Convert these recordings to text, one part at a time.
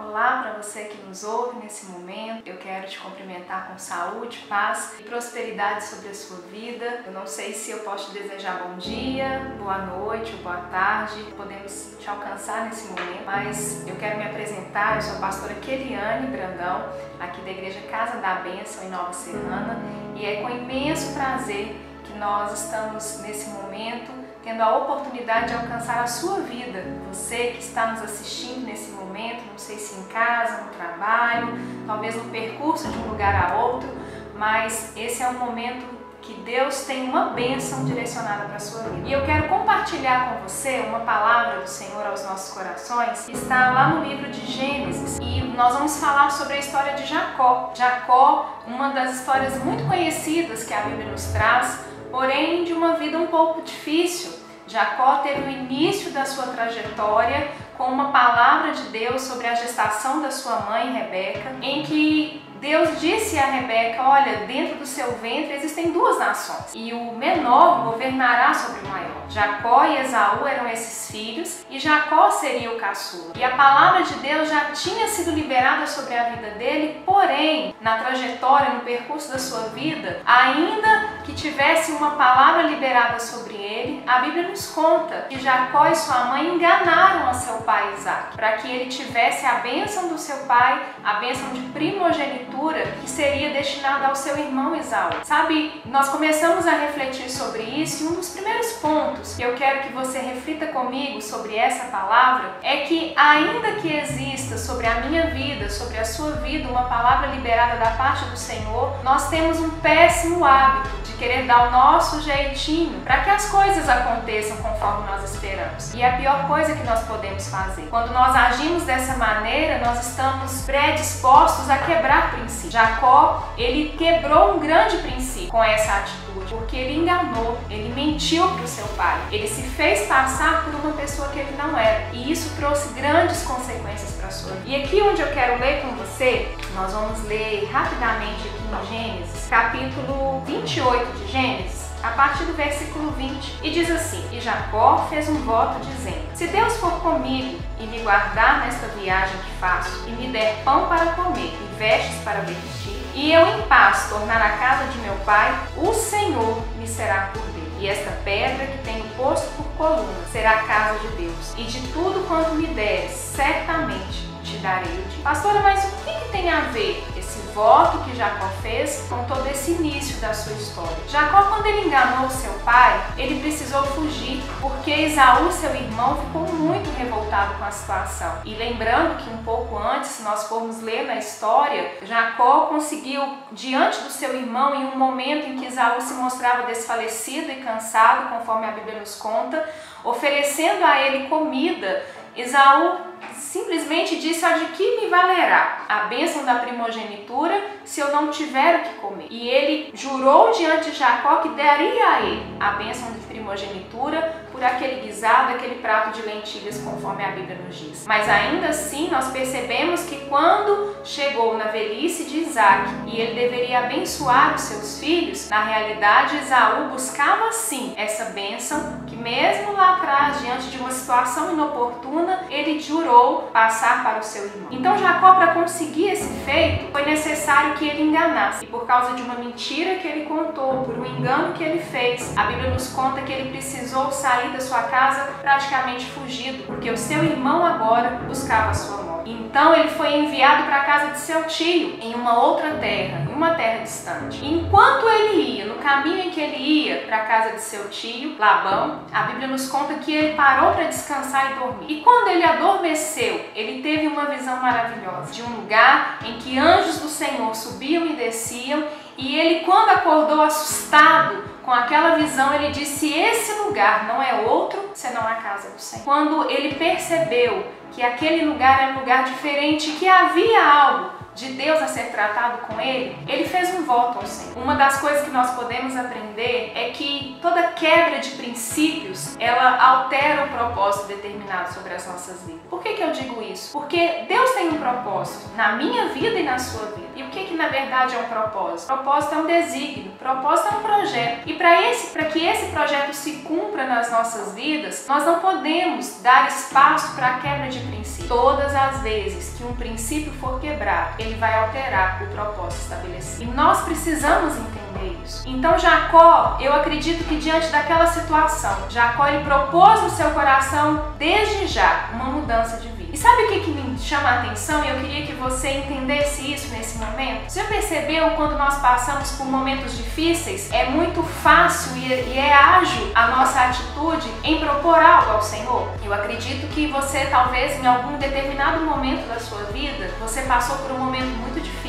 Olá para você que nos ouve nesse momento. Eu quero te cumprimentar com saúde, paz e prosperidade sobre a sua vida. Eu não sei se eu posso te desejar bom dia, boa noite ou boa tarde. Podemos te alcançar nesse momento, mas eu quero me apresentar. Eu sou a pastora Keliane Brandão, aqui da Igreja Casa da Bênção em Nova Serrana, e é com imenso prazer que nós estamos nesse momento tendo a oportunidade de alcançar a sua vida. Você que está nos assistindo nesse momento, não sei se em casa, no trabalho, talvez no percurso de um lugar a outro, mas esse é um momento que Deus tem uma bênção direcionada para a sua vida. E eu quero compartilhar com você uma palavra do Senhor aos nossos corações, que está lá no livro de Gênesis, e nós vamos falar sobre a história de Jacó. Jacó, uma das histórias muito conhecidas que a Bíblia nos traz, porém de uma vida um pouco difícil. Jacó teve o início da sua trajetória com uma palavra de Deus sobre a gestação da sua mãe, Rebeca, em que Deus disse a Rebeca: olha, dentro do seu ventre existem duas nações, e o menor governará sobre o maior. Jacó e Esaú eram esses filhos, e Jacó seria o caçula. E a palavra de Deus já tinha sido liberada sobre a vida dele, porém, na trajetória, no percurso da sua vida, ainda que tivesse uma palavra liberada sobre ele, a Bíblia nos conta que Jacó e sua mãe enganaram a seu pai Isaque, para que ele tivesse a bênção do seu pai, a bênção de primogenitura, que seria destinada ao seu irmão Esaú. Sabe, nós começamos a refletir sobre isso, e um dos primeiros pontos que eu quero que você reflita comigo sobre essa palavra é que, ainda que exista sobre a minha vida, sobre a sua vida, uma palavra liberada da parte do Senhor, nós temos um péssimo hábito de querer dar o nosso jeitinho para que as coisas aconteçam conforme nós esperamos. E a pior coisa que nós podemos fazer, quando nós agimos dessa maneira, nós estamos predispostos a quebrar princípios. Jacó, ele quebrou um grande princípio com essa atitude, porque ele enganou, ele mentiu para o seu pai, ele se fez passar por uma pessoa que ele não era, e isso trouxe grandes consequências para a sua vida. E aqui onde eu quero ler com você, nós vamos ler rapidamente aqui em Gênesis, capítulo 28 de Gênesis, a partir do versículo 20, e diz assim: E Jacó fez um voto dizendo: Se Deus for comigo e me guardar nesta viagem que faço, e me der pão para comer e vestes para vestir, e eu em paz tornar a casa de meu pai, o Senhor me será por Deus. E esta pedra que tenho posto por coluna será a casa de Deus, e de tudo quanto me deres, certamente te darei o dia. Pastora, mas o que tem a ver esse voto que Jacó fez com todo esse início da sua história? Jacó, quando ele enganou seu pai, ele precisou fugir, porque Esaú, seu irmão, ficou muito revoltado com a situação. E lembrando que um pouco antes, se nós formos ler na história, Jacó conseguiu, diante do seu irmão, em um momento em que Esaú se mostrava desfalecido e cansado, conforme a Bíblia nos conta, oferecendo a ele comida, Esaú simplesmente disse: de que me valerá a bênção da primogenitura se eu não tiver o que comer? E ele jurou diante de Jacó que daria a ele a bênção de primogenitura por aquele guisado, aquele prato de lentilhas, conforme a Bíblia nos diz. Mas ainda assim nós percebemos que quando chegou na velhice de Isaque e ele deveria abençoar os seus filhos, na realidade Esaú buscava sim essa bênção, que mesmo lá atrás, diante de uma situação inoportuna, ele jurou passar para o seu irmão. Então Jacó, para conseguir esse feito, foi necessário que ele enganasse. E por causa de uma mentira que ele contou, por um engano que ele fez, a Bíblia nos conta que ele precisou sair da sua casa praticamente fugido, porque o seu irmão agora buscava a sua morte. Então ele foi enviado para a casa de seu tio, em uma outra terra, em uma terra distante. E enquanto ele ia, no caminho em que ele ia para a casa de seu tio, Labão, a Bíblia nos conta que ele parou para descansar e dormir. E quando ele adormeceu, ele teve uma visão maravilhosa de um lugar em que anjos do Senhor subiam e desciam, e ele, quando acordou assustado com aquela visão, ele disse: esse lugar não é outro senão a casa do Senhor. Quando ele percebeu que aquele lugar era um lugar diferente, que havia algo de Deus a ser tratado com ele, ele fez um voto ao Senhor. Uma das coisas que nós podemos aprender é que toda quebra de princípios, ela altera um propósito determinado sobre as nossas vidas. Por que eu digo isso? Porque Deus tem um propósito na minha vida e na sua vida. E o que na verdade é um propósito? Propósito é um desígnio, propósito é um projeto. E para que esse projeto se cumpra nas nossas vidas, nós não podemos dar espaço para a quebra de princípio. Todas as vezes que um princípio for quebrado, ele vai alterar o propósito estabelecido. E nós precisamos entender isso. Então Jacó, eu acredito que diante daquela situação, Jacó ele propôs no seu coração desde já uma mudança de vida. E sabe o que me chama a atenção? E eu queria que você entendesse isso nesse momento. Você já percebeu quando nós passamos por momentos difíceis, é muito fácil e é ágil a nossa atitude em propor algo ao Senhor? Eu acredito que você talvez em algum determinado momento da sua vida, você passou por um momento muito difícil,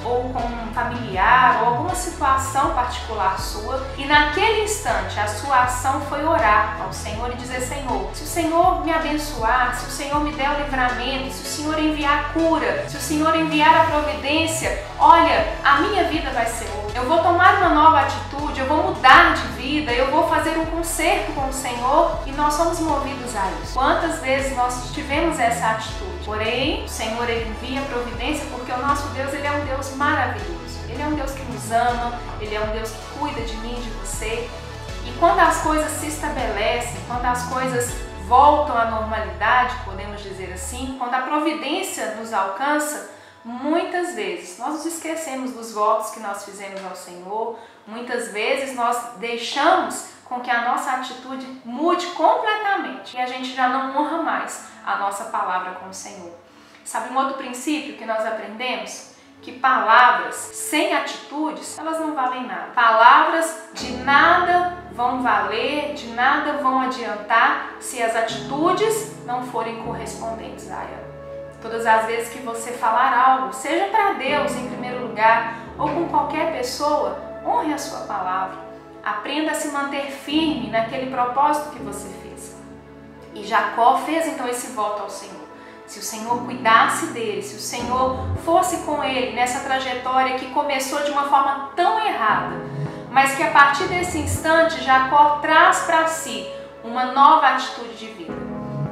ou com um familiar, ou alguma situação particular sua, e naquele instante a sua ação foi orar ao Senhor e dizer: Senhor, se o Senhor me abençoar, se o Senhor me der o livramento, se o Senhor enviar a cura, se o Senhor enviar a providência, olha, a minha vida vai ser outra. Eu vou tomar uma nova atitude, eu vou mudar de vida, eu vou fazer um concerto com o Senhor, e nós somos movidos a isso. Quantas vezes nós tivemos essa atitude? Porém, o Senhor ele envia a providência porque o nosso Deus ele é um Deus maravilhoso. Ele é um Deus que nos ama, ele é um Deus que cuida de mim, de você. E quando as coisas se estabelecem, quando as coisas voltam à normalidade, podemos dizer assim, quando a providência nos alcança, muitas vezes nós nos esquecemos dos votos que nós fizemos ao Senhor, muitas vezes nós deixamos com que a nossa atitude mude completamente e a gente já não honra mais a nossa palavra com o Senhor. Sabe um outro princípio que nós aprendemos? Que palavras sem atitudes, elas não valem nada. Palavras de nada vão valer, de nada vão adiantar se as atitudes não forem correspondentes a ela. Todas as vezes que você falar algo, seja para Deus em primeiro lugar ou com qualquer pessoa, honre a sua palavra. Aprenda a se manter firme naquele propósito que você fez. E Jacó fez então esse voto ao Senhor. Se o Senhor cuidasse dele, se o Senhor fosse com ele nessa trajetória que começou de uma forma tão errada, mas que a partir desse instante Jacó traz para si uma nova atitude de vida.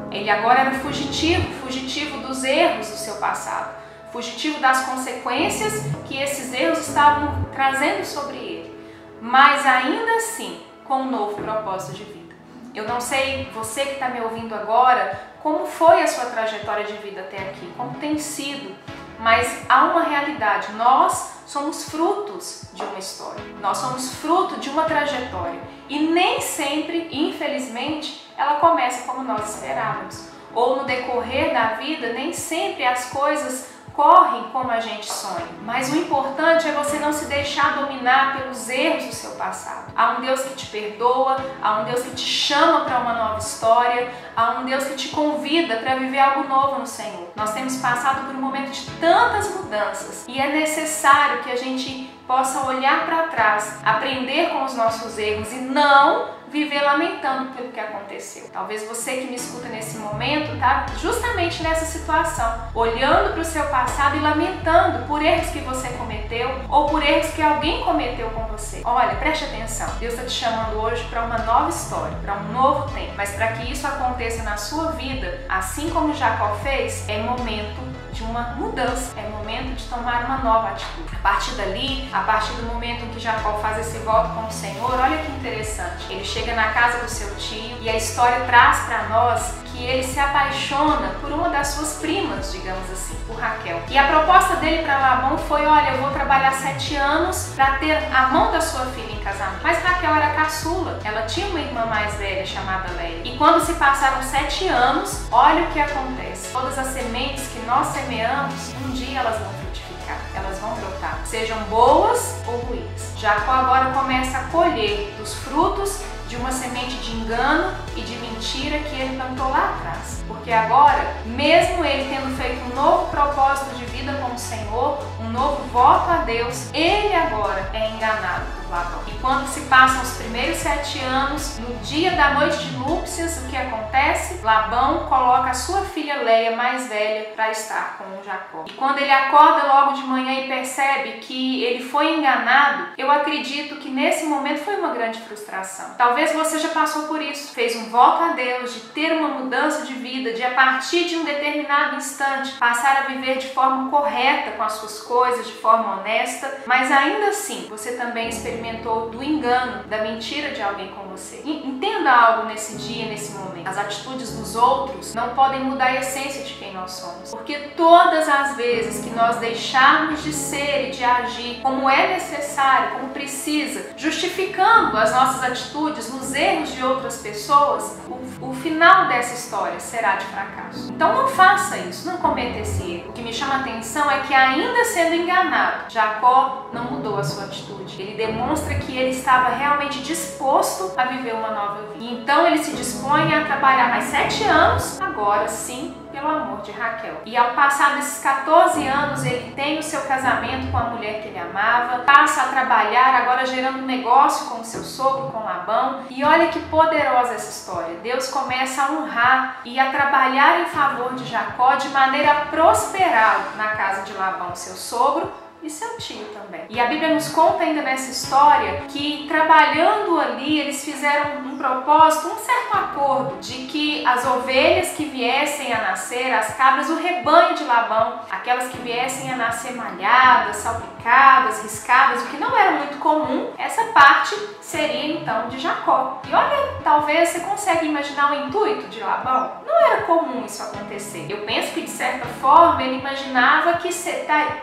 Ele agora era fugitivo dos erros do seu passado, fugitivo das consequências que esses erros estavam trazendo sobre ele, mas ainda assim com um novo propósito de vida. Eu não sei, você que está me ouvindo agora, como foi a sua trajetória de vida até aqui, como tem sido, mas há uma realidade, nós somos frutos de uma história, nós somos fruto de uma trajetória e nem sempre, infelizmente, ela começa como nós esperávamos, ou no decorrer da vida, nem sempre as coisas correm como a gente sonha, mas o importante é você não se deixar dominar pelos erros do seu passado. Há um Deus que te perdoa, há um Deus que te chama para uma nova história, há um Deus que te convida para viver algo novo no Senhor. Nós temos passado por um momento de tantas mudanças e é necessário que a gente possa olhar para trás, aprender com os nossos erros e não viver lamentando pelo que aconteceu. Talvez você que me escuta nesse momento está justamente nessa situação, olhando para o seu passado e lamentando por erros que você cometeu ou por erros que alguém cometeu com você. Olha, preste atenção, Deus está te chamando hoje para uma nova história, para um novo tempo, mas para que isso aconteça na sua vida, assim como Jacó fez, é momento de uma mudança, é momento de tomar uma nova atitude. A partir dali, a partir do momento em que Jacó faz esse voto com o Senhor, olha que interessante, ele chega na casa do seu tio e a história traz para nós que ele se apaixona por uma das suas primas, digamos assim, por Raquel. E a proposta dele para Labão foi: olha, eu vou trabalhar 7 anos para ter a mão da sua filha em casamento. Mas Raquel era caçula, ela tinha uma irmã mais velha chamada Léia. E quando se passaram 7 anos, olha o que acontece. Todas as sementes que nós semeamos, um dia elas vão frutificar, elas vão brotar, sejam boas ou ruins. Jacó agora começa a colher dos frutos de uma semente de engano e de mentira que ele plantou lá atrás. paz. Porque agora, mesmo ele tendo feito um novo propósito de vida com o Senhor, um novo voto a Deus, ele agora é enganado por Labão. E quando se passam os primeiros 7 anos, no dia da noite de núpcias, o que acontece? Labão coloca a sua filha Leia, mais velha, para estar com Jacó. E quando ele acorda logo de manhã e percebe que ele foi enganado, eu acredito que nesse momento foi uma grande frustração. Talvez você já passou por isso, fez um voto a Deus de ter uma mudança de vida, de a partir de um determinado instante passar a viver de forma correta com as suas coisas, de forma honesta, mas ainda assim você também experimentou do engano, da mentira de alguém com você. Entenda algo nesse dia, nesse momento. As atitudes dos outros não podem mudar a essência de quem nós somos, porque todas as vezes que nós deixarmos de ser e de agir como é necessário, como precisa, justificando as nossas atitudes nos erros de outras pessoas, o final dessa história será de fracasso. Então não faça isso, não cometa esse erro. O que me chama a atenção é que, ainda sendo enganado, Jacó não mudou a sua atitude. Ele demonstra que ele estava realmente disposto a viver uma nova vida. E então ele se dispõe a trabalhar mais 7 anos, agora sim, pelo amor de Raquel. E ao passar desses 14 anos, ele tem o seu casamento com a mulher que ele amava, passa a trabalhar, agora gerando um negócio com o seu sogro, com Labão. E olha que poderosa essa história. Deus começa a honrar e a trabalhar em favor de Jacó, de maneira a prosperá-lo na casa de Labão, seu sogro, e seu tio também. E a Bíblia nos conta ainda nessa história que, trabalhando ali, eles fizeram um propósito, um certo acordo de que as ovelhas que viessem a nascer, as cabras, o rebanho de Labão, aquelas que viessem a nascer malhadas, salpicadas, riscadas, o que não era muito comum, essa parte seria então de Jacó. E olha, talvez você consegue imaginar o intuito de Labão? Não era comum isso acontecer. Eu penso que, de certa forma, ele imaginava que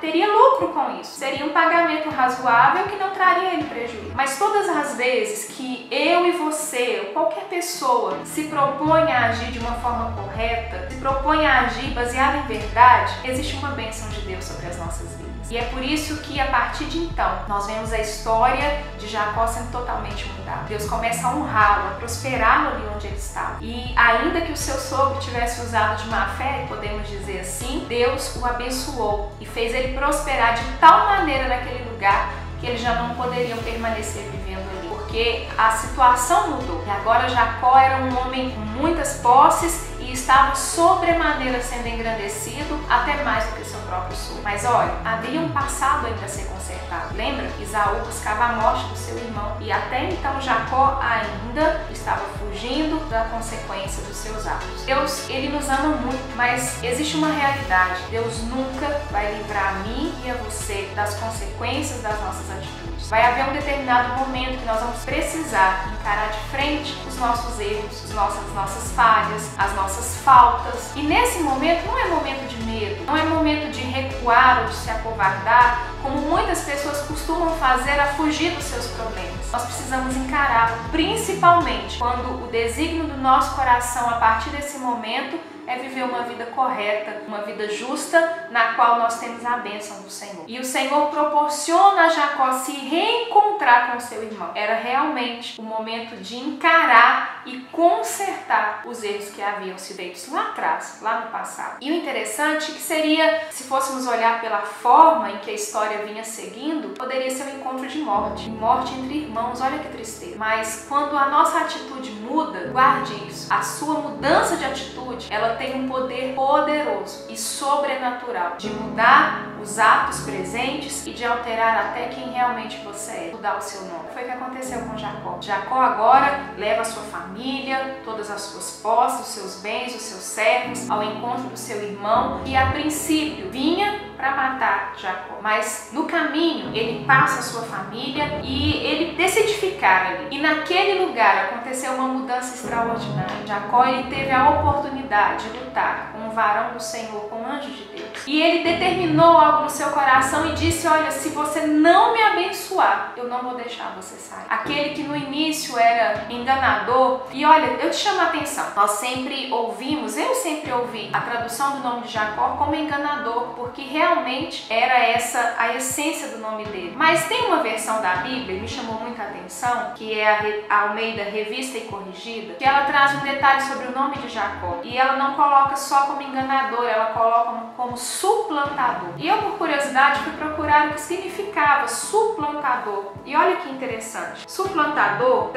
teria lucro com isso. Seria um pagamento razoável que não traria ele prejuízo. Mas todas as vezes que eu e você, ou qualquer pessoa, se propõe a agir de uma forma correta, se propõe a agir baseado em verdade, existe uma bênção de Deus sobre as nossas vidas. E é por isso que, a partir de então, nós vemos a história de Jacó sendo totalmente mudada. Deus começa a honrá-lo, a prosperá-lo ali onde ele estava. E ainda que o seu sogro tivesse usado de má fé, podemos dizer assim, Deus o abençoou e fez ele prosperar de tal maneira naquele lugar que eles já não poderiam permanecer vivendo ali, porque a situação mudou. E agora Jacó era um homem com muitas posses e estava sobremaneira sendo engrandecido, até mais do que seu próprio sogro. Mas olha, havia um passado ainda a ser consertado. Lembra? Isaú buscava a morte do seu irmão e até então Jacó ainda estava fugindo da consequência dos seus atos. Deus, ele nos ama muito, mas existe uma realidade. Deus nunca vai livrar a mim e a você das consequências das nossas atitudes. Vai haver um determinado momento que nós vamos precisar encarar de frente os nossos erros, as nossas falhas, as nossas faltas. E nesse momento não é momento de medo, não é momento de recuar ou de se acovardar, como muitas pessoas costumam fazer a fugir dos seus problemas. Nós precisamos encarar, principalmente quando o desígnio do nosso coração a partir desse momento é viver uma vida correta, uma vida justa, na qual nós temos a bênção do Senhor. E o Senhor proporciona a Jacó se reencontrar com seu irmão. Era realmente o momento de encarar e consertar os erros que haviam sido feitos lá atrás, lá no passado. E o interessante que seria, se fôssemos olhar pela forma em que a história vinha seguindo, poderia ser um encontro de morte entre irmãos. Olha que tristeza. Mas quando a nossa atitude muda, guarde isso. A sua mudança de atitude, ela tem um poder poderoso e sobrenatural de mudar os atos presentes e de alterar até quem realmente você é, mudar o seu nome. Foi o que aconteceu com Jacó. Jacó agora leva a sua família, todas as suas posses, os seus bens, os seus servos ao encontro do seu irmão, que a princípio vinha para matar Jacó, mas no caminho ele passa a sua família e ele decide ficar ali. E naquele lugar aconteceu uma mudança extraordinária. Jacó, ele teve a oportunidade de lutar com o varão do Senhor, com o anjo de Deus. E ele determinou algo no seu coração e disse: olha, se você não me abençoar, eu não vou deixar você sair. Aquele que no início era enganador. E olha, eu te chamo a atenção, nós sempre ouvimos, eu sempre ouvi a tradução do nome de Jacó como enganador, porque realmente realmente era essa a essência do nome dele. Mas tem uma versão da Bíblia que me chamou muita atenção, que é a Almeida Revista e Corrigida, que ela traz um detalhe sobre o nome de Jacó. E ela não coloca só como enganador, ela coloca como suplantador. E eu, por curiosidade, fui procurar o que significava suplantador. E olha que interessante. Suplantador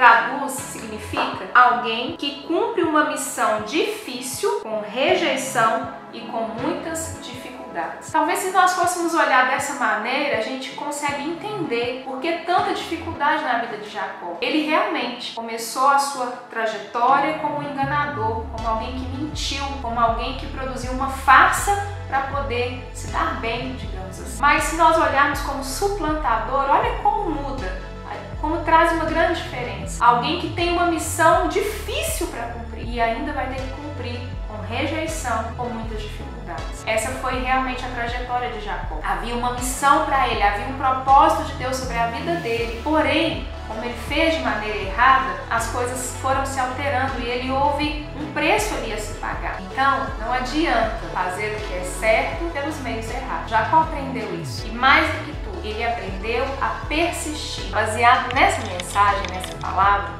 significa alguém que cumpre uma missão difícil, com rejeição e com muitas dificuldades. Talvez se nós fôssemos olhar dessa maneira, a gente consegue entender por que tanta dificuldade na vida de Jacó. Ele realmente começou a sua trajetória como um enganador, como alguém que mentiu, como alguém que produziu uma farsa para poder se dar bem, digamos assim. Mas se nós olharmos como suplantador, olha como muda, como traz uma grande diferença. Alguém que tem uma missão difícil para cumprir e ainda vai ter que cumprir com rejeição, com muitas dificuldades. Essa foi realmente a trajetória de Jacó. Havia uma missão para ele, havia um propósito de Deus sobre a vida dele. Porém, como ele fez de maneira errada, as coisas foram se alterando e ele houve um preço ali a se pagar. Então, não adianta fazer o que é certo pelos meios errados. Jacó aprendeu isso. E mais do que tudo, ele aprendeu a persistir. Baseado nessa mensagem, nessa palavra,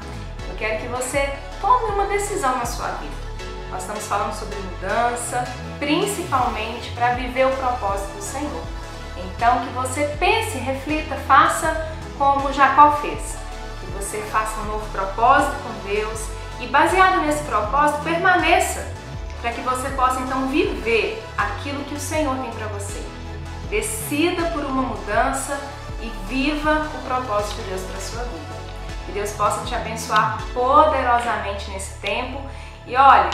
eu quero que você tome uma decisão na sua vida. Nós estamos falando sobre mudança, principalmente para viver o propósito do Senhor. Então, que você pense, reflita, faça como Jacó fez. Que você faça um novo propósito com Deus e, baseado nesse propósito, permaneça para que você possa então viver aquilo que o Senhor tem para você. Decida por uma mudança e viva o propósito de Deus para a sua vida. Que Deus possa te abençoar poderosamente nesse tempo. E olha,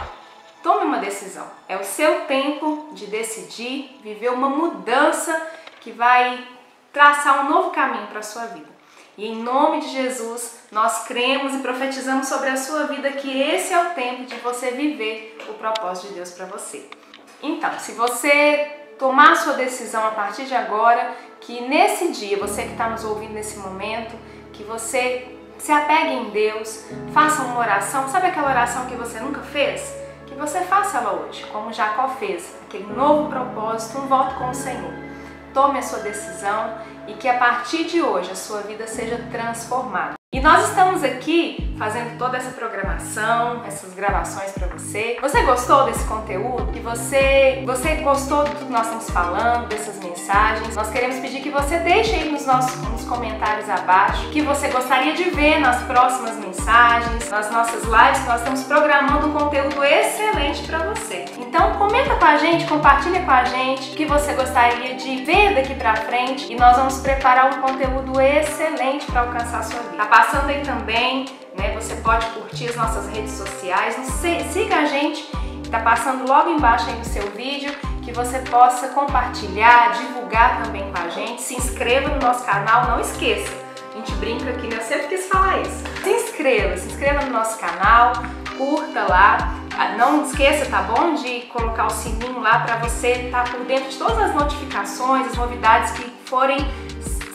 tome uma decisão. É o seu tempo de decidir viver uma mudança que vai traçar um novo caminho para a sua vida. E em nome de Jesus, nós cremos e profetizamos sobre a sua vida que esse é o tempo de você viver o propósito de Deus para você. Então, se você tomar a sua decisão a partir de agora, que nesse dia, você que está nos ouvindo nesse momento, que você se apegue em Deus, faça uma oração. Sabe aquela oração que você nunca fez? Que você faça ela hoje, como Jacó fez, aquele novo propósito, um voto com o Senhor. Tome a sua decisão e que a partir de hoje a sua vida seja transformada. E nós estamos aqui fazendo toda essa programação, essas gravações para você. Você gostou desse conteúdo? E você gostou do que nós estamos falando, dessas mensagens? Nós queremos pedir que você deixe aí nos comentários abaixo que você gostaria de ver nas próximas mensagens, nas nossas lives, que nós estamos programando um conteúdo excelente para você. Então comenta com a gente, compartilha com a gente o que você gostaria de ver daqui para frente e nós vamos preparar um conteúdo excelente para alcançar a sua vida. Tá passando aí também, né? Você pode curtir as nossas redes sociais, siga a gente, tá passando logo embaixo aí no seu vídeo, que você possa compartilhar, divulgar também com a gente, se inscreva no nosso canal, não esqueça, a gente brinca aqui, né? Eu sempre quis falar isso. Se inscreva no nosso canal, curta lá, não esqueça, tá bom, de colocar o sininho lá para você estar por dentro de todas as notificações, as novidades que forem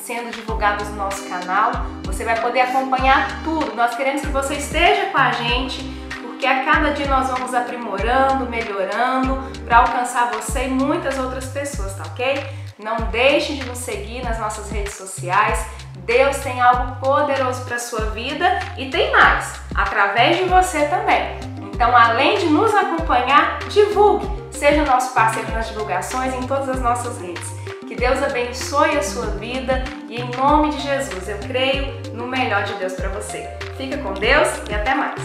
sendo divulgadas no nosso canal. Você vai poder acompanhar tudo. Nós queremos que você esteja com a gente, porque a cada dia nós vamos aprimorando, melhorando, para alcançar você e muitas outras pessoas, tá ok? Não deixe de nos seguir nas nossas redes sociais. Deus tem algo poderoso para a sua vida e tem mais, através de você também. Então, além de nos acompanhar, divulgue, seja nosso parceiro nas divulgações em todas as nossas redes. Que Deus abençoe a sua vida e em nome de Jesus eu creio no melhor de Deus para você. Fica com Deus e até mais!